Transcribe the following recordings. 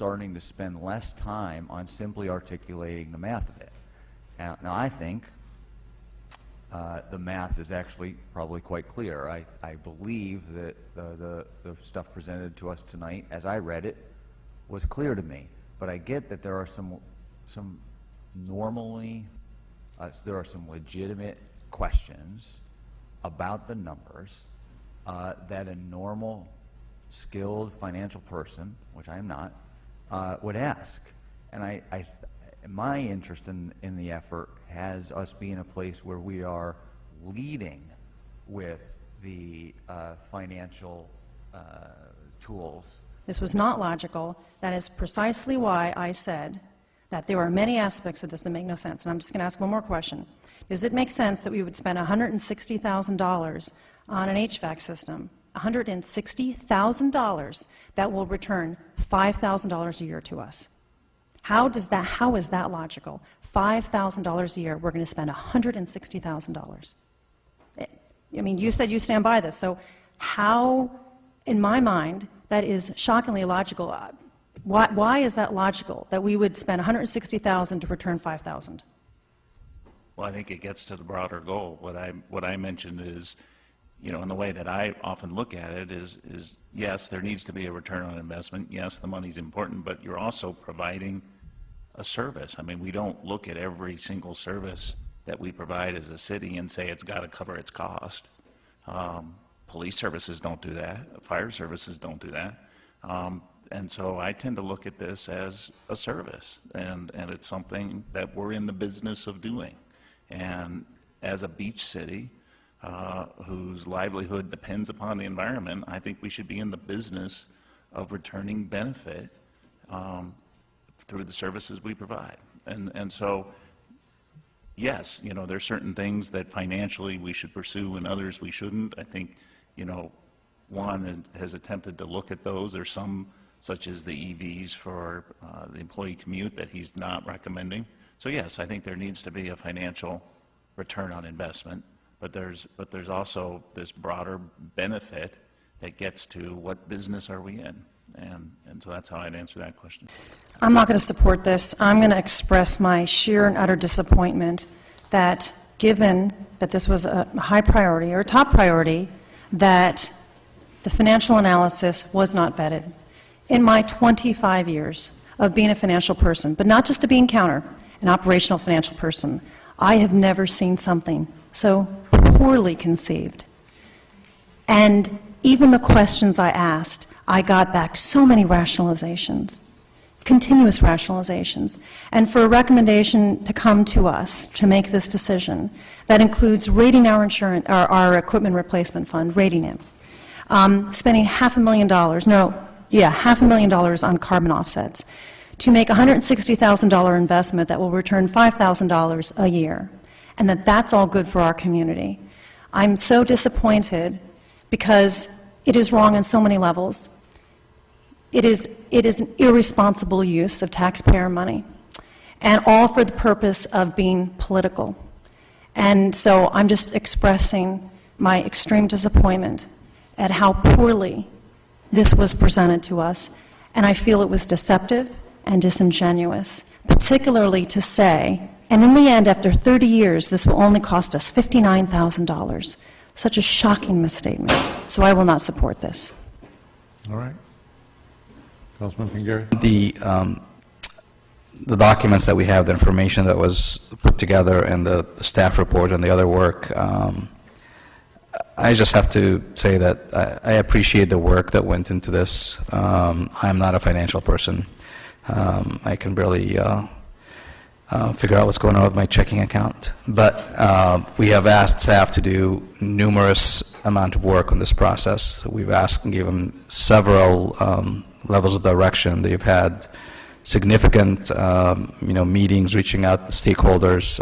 starting to spend less time on simply articulating the math of it. Now I think the math is actually probably quite clear. I believe that the stuff presented to us tonight, as I read it, was clear to me. But I get that there are some legitimate questions about the numbers that a normal, skilled financial person, which I am not, would ask. And my interest in the effort has us be in a place where we are leading with the financial tools. This was not logical. That is precisely why I said that there are many aspects of this that make no sense. And I'm just going to ask one more question. Does it make sense that we would spend $160,000 on an HVAC system, $160,000 that will return $5,000 a year to us? How is that logical? $5,000 a year, we're going to spend $160,000. I mean, you said you stand by this, so how, in my mind, that is shockingly illogical. Why is that logical, that we would spend $160,000 to return $5,000? Well, I think it gets to the broader goal. What I mentioned is, and the way that I often look at it is yes, there needs to be a return on investment. Yes, the money's important, but you're also providing a service. I mean, we don't look at every single service that we provide as a city and say it's got to cover its cost. Police services don't do that. Fire services don't do that. And so I tend to look at this as a service, and it's something that we're in the business of doing. And as a beach city whose livelihood depends upon the environment, I think we should be in the business of returning benefit through the services we provide. And so, yes, there's certain things that financially we should pursue and others we shouldn't. I think, Juan has attempted to look at those. There's some, such as the EVs for the employee commute, that he's not recommending. So yes, I think there needs to be a financial return on investment, but there's also this broader benefit that gets to what business are we in, and so that's how I'd answer that question. I'm not going to support this. I'm going to express my sheer and utter disappointment that, given that this was a high priority or a top priority, that the financial analysis was not vetted. In my 25 years of being a financial person, but not just a bean counter, an operational financial person, I have never seen something so poorly conceived. And even the questions I asked, I got back so many rationalizations, continuous rationalizations. And for a recommendation to come to us to make this decision, that includes rating our insurance, our equipment replacement fund, rating it, spending $500,000 on carbon offsets, to make a $160,000 investment that will return $5,000 a year, and that's all good for our community. I'm so disappointed because it is wrong on so many levels. It is an irresponsible use of taxpayer money, and all for the purpose of being political. And so I'm just expressing my extreme disappointment at how poorly this was presented to us, and I feel it was deceptive and disingenuous, particularly to say, and in the end, after 30 years, this will only cost us $59,000. Such a shocking misstatement. So I will not support this. All right. Councilman Pingarri. The documents that we have, the information that was put together, and the staff report and the other work, I just have to say that I appreciate the work that went into this. I'm not a financial person. I can barely figure out what's going on with my checking account. But we have asked staff to do numerous amount of work on this process. We've asked and given several levels of direction. They've had significant meetings, reaching out to stakeholders,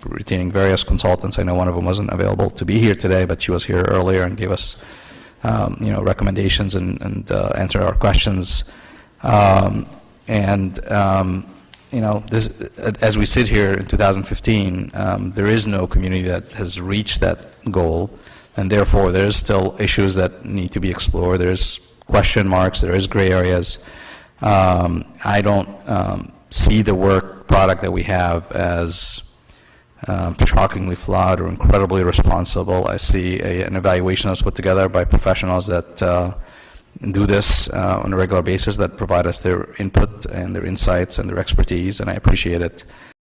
retaining various consultants. I know one of them wasn't available to be here today, but she was here earlier and gave us recommendations and answered our questions. This, as we sit here in 2015, there is no community that has reached that goal, and therefore there's still issues that need to be explored. There's question marks, there is gray areas. I don't see the work product that we have as shockingly flawed or incredibly responsible. I see an evaluation that's put together by professionals that do this on a regular basis, that provide us their input and their insights and their expertise, and I appreciate it.